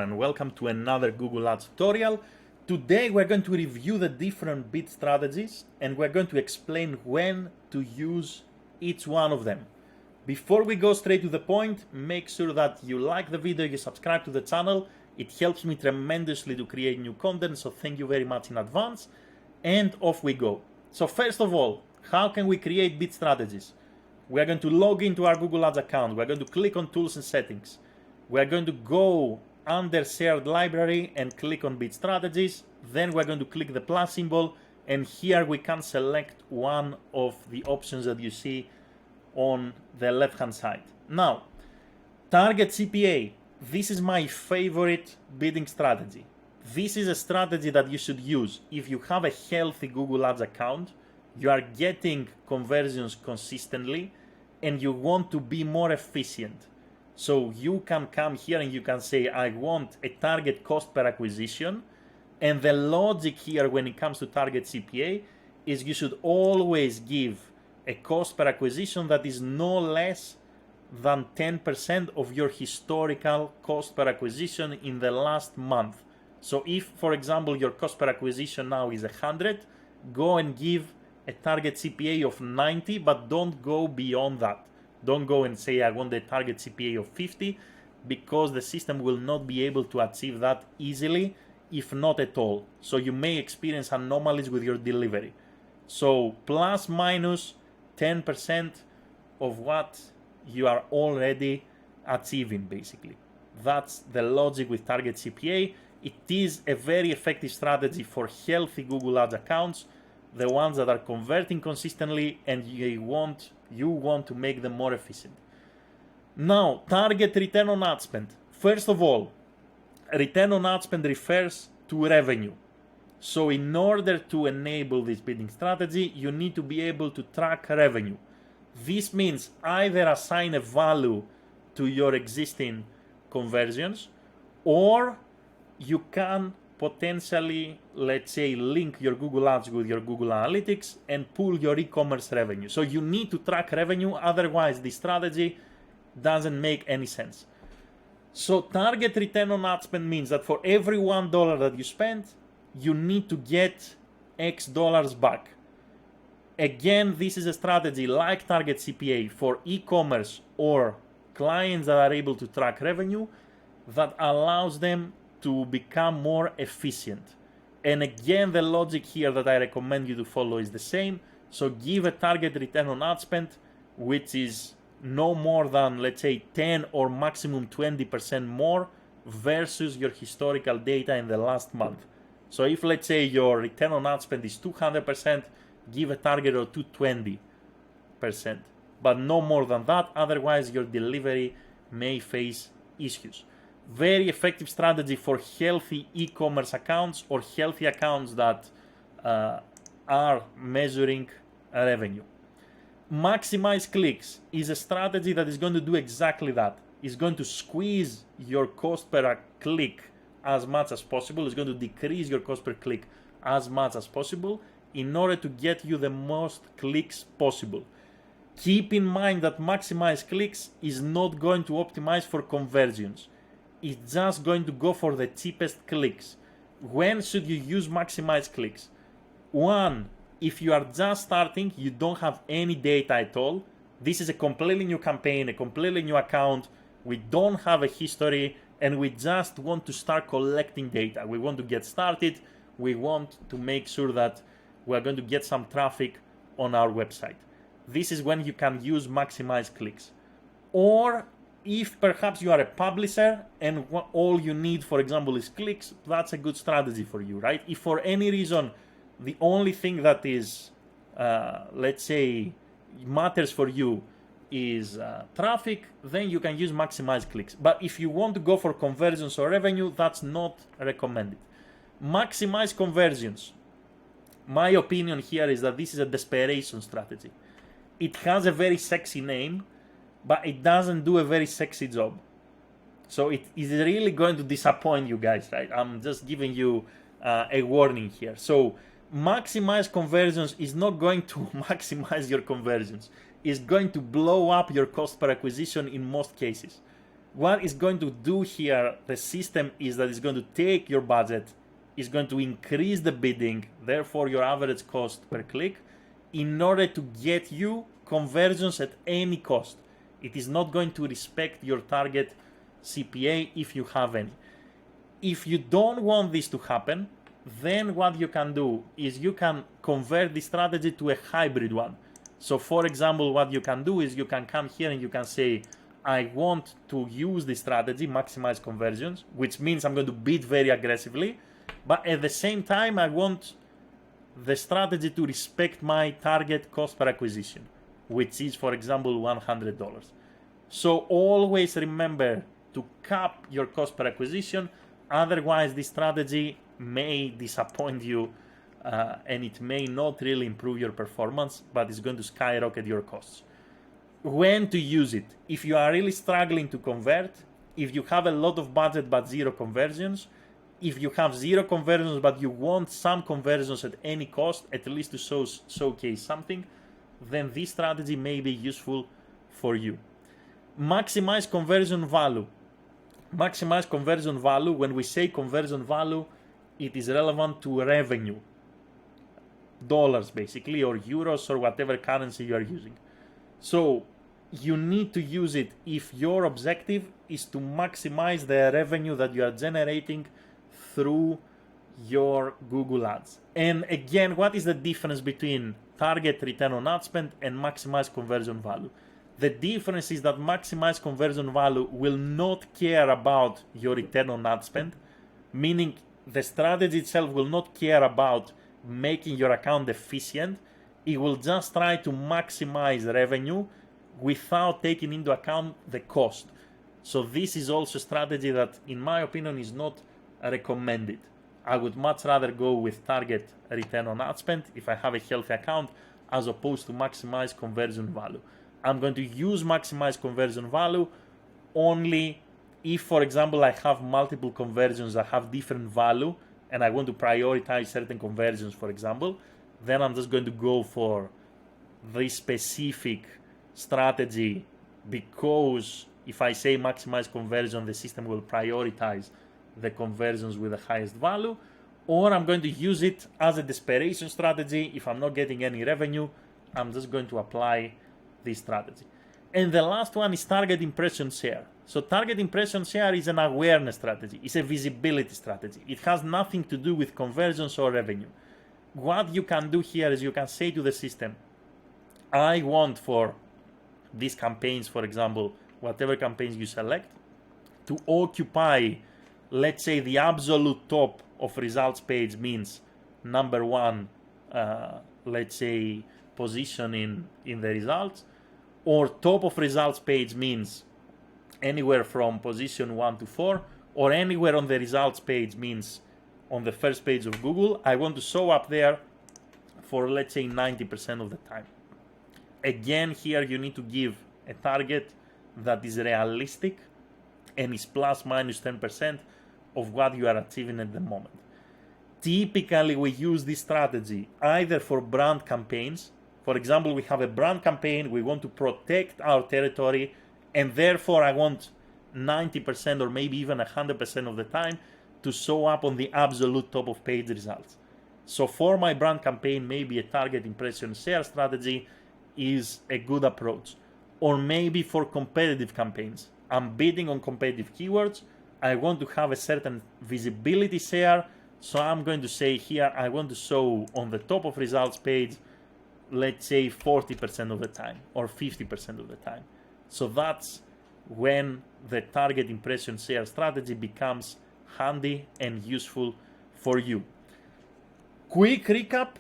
and welcome to another Google Ads tutorial. Today we're going to review the different bid strategies and we're going to explain when to use each one of them. Before we go straight to the point, make sure that you like the video, you subscribe to the channel. It helps me tremendously to create new content, so thank you very much in advance. And off we go. So first of all, how can we create bid strategies? We're going to log into our Google Ads account. We're going to click on Tools and Settings. We're going to go under Shared Library and click on Bid Strategies. Then we're going to click the plus symbol, and here we can select one of the options that you see on the left-hand side. Now, Target CPA. This is my favorite bidding strategy. This is a strategy that you should use if you have a healthy Google Ads account, you are getting conversions consistently, and you want to be more efficient. So you can come here and you can say, I want a target cost per acquisition. And the logic here when it comes to Target CPA is you should always give a cost per acquisition that is no less than 10% of your historical cost per acquisition in the last month. So if, for example, your cost per acquisition now is 100, go and give a Target CPA of 90, but don't go beyond that. Don't go and say, I want a Target CPA of 50, because the system will not be able to achieve that easily, if not at all. So you may experience anomalies with your delivery. So plus minus 10% of what you are already achieving, basically. That's the logic with Target CPA. It is a very effective strategy for healthy Google Ads accounts, the ones that are converting consistently and you want to make them more efficient. Now, target return on ad spend. First of all, return on ad spend refers to revenue. So in order to enable this bidding strategy, you need to be able to track revenue. This means either assign a value to your existing conversions, or you can potentially, let's say, link your Google Ads with your Google Analytics and pull your e-commerce revenue. So you need to track revenue, otherwise the strategy doesn't make any sense. So target return on ad spend means that for every $1 that you spend, you need to get X dollars back. Again, this is a strategy like Target CPA for e-commerce or clients that are able to track revenue that allows them to become more efficient. And again, the logic here that I recommend you to follow is the same. So give a target return on ad spend, which is no more than, let's say, 10 or maximum 20% more versus your historical data in the last month. So if, let's say, your return on ad spend is 200%, give a target of 220%, but no more than that, otherwise your delivery may face issues. Very effective strategy for healthy e-commerce accounts or healthy accounts that are measuring revenue. Maximise Clicks is a strategy that is going to do exactly that. It's going to squeeze your cost per click as much as possible. It's going to decrease your cost per click as much as possible in order to get you the most clicks possible. Keep in mind that Maximise Clicks is not going to optimize for conversions. It's just going to go for the cheapest clicks. When should you use Maximise Clicks? One, if you are just starting, you don't have any data at all. This is a completely new campaign, a completely new account. We don't have a history and we just want to start collecting data. We want to get started. We want to make sure that we're going to get some traffic on our website. This is when you can use Maximise Clicks. Or if perhaps you are a publisher and all you need, for example, is clicks, that's a good strategy for you, right? If for any reason the only thing that is, let's say, matters for you is traffic, then you can use Maximise Clicks. But if you want to go for conversions or revenue, that's not recommended. Maximise Conversions. My opinion here is that this is a desperation strategy. It has a very sexy name, but it doesn't do a very sexy job. So it is really going to disappoint you guys, right? I'm just giving you a warning here. So Maximise Conversions is not going to maximize your conversions. It's going to blow up your cost per acquisition in most cases. What it's going to do here, the system, is that it's going to take your budget, is going to increase the bidding, therefore your average cost per click, in order to get you conversions at any cost. It is not going to respect your target CPA if you have any. If you don't want this to happen, then what you can do is you can convert the strategy to a hybrid one. So for example, what you can do is you can come here and you can say, I want to use the strategy, Maximise Conversions, which means I'm going to bid very aggressively, but at the same time, I want the strategy to respect my target cost per acquisition, which is, for example, $100. So always remember to cap your cost per acquisition, otherwise this strategy may disappoint you and it may not really improve your performance, but it's going to skyrocket your costs. When to use it? If you are really struggling to convert, if you have a lot of budget but zero conversions, if you have zero conversions but you want some conversions at any cost, at least to showcase something, then this strategy may be useful for you. Maximize conversion value. Maximize conversion value, when we say conversion value, it is relevant to revenue. Dollars basically, or euros, or whatever currency you are using. So you need to use it if your objective is to maximize the revenue that you are generating through your Google Ads. And again, what is the difference between target return on ad spend and maximize conversion value? The difference is that maximize conversion value will not care about your return on ad spend, meaning the strategy itself will not care about making your account efficient. It will just try to maximize revenue without taking into account the cost. So this is also a strategy that, in my opinion, is not recommended. I would much rather go with target return on ad spend if I have a healthy account, as opposed to maximize conversion value. I'm going to use maximize conversion value only if, for example, I have multiple conversions that have different value and I want to prioritize certain conversions, for example. Then I'm just going to go for the specific strategy, because if I say maximize conversion, the system will prioritize the conversions with the highest value. Or I'm going to use it as a desperation strategy. If I'm not getting any revenue, I'm just going to apply this strategy. And the last one is target impression share. So target impression share is an awareness strategy. It's a visibility strategy. It has nothing to do with conversions or revenue. What you can do here is you can say to the system, I want for these campaigns, for example, whatever campaigns you select, to occupy, let's say, the absolute top of results page means number one, let's say, position in the results, or top of results page means anywhere from position 1 to 4, or anywhere on the results page means on the first page of Google. I want to show up there for, let's say, 90% of the time. Again, here you need to give a target that is realistic and is plus minus 10% of what you are achieving at the moment. Typically, we use this strategy either for brand campaigns. For example, we have a brand campaign, we want to protect our territory, and therefore I want 90% or maybe even 100% of the time to show up on the absolute top of page results. So for my brand campaign, maybe a target impression share strategy is a good approach. Or maybe for competitive campaigns, I'm bidding on competitive keywords, I want to have a certain visibility share, so I'm going to say here I want to show on the top of results page, let's say 40% of the time or 50% of the time. So that's when the target impression share strategy becomes handy and useful for you. Quick recap,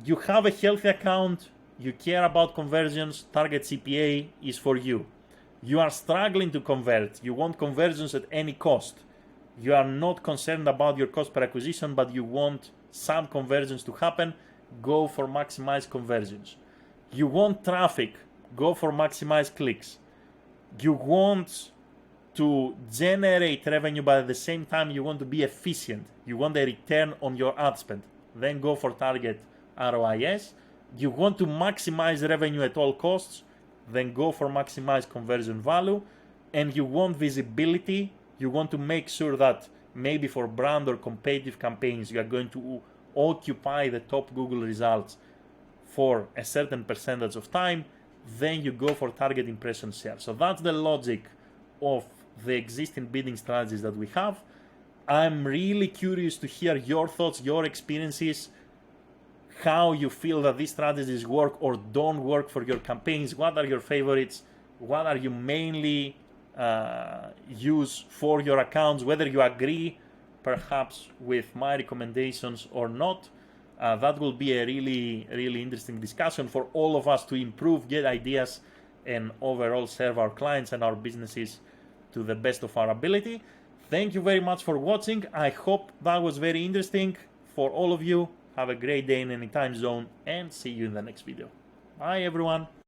you have a healthy account, you care about conversions, Target CPA is for you. You are struggling to convert, you want conversions at any cost. You are not concerned about your cost per acquisition, but you want some conversions to happen, go for Maximise Conversions. You want traffic, go for Maximise Clicks. You want to generate revenue, but at the same time you want to be efficient. You want a return on your ad spend, then go for Target ROAS. You want to maximize revenue at all costs, then go for Maximise Conversion Value. and you want visibility, you want to make sure that maybe for brand or competitive campaigns you are going to occupy the top Google results for a certain percentage of time, then you go for target impression share. So that's the logic of the existing bidding strategies that we have. I'm really curious to hear your thoughts, your experiences, how you feel that these strategies work or don't work for your campaigns. What are your favorites? What are you mainly use for your accounts? Whether you agree perhaps with my recommendations or not. That will be a really interesting discussion for all of us to improve, get ideas, and overall serve our clients and our businesses to the best of our ability. Thank you very much for watching. I hope that was very interesting for all of you. Have a great day in any time zone, and see you in the next video. Bye everyone.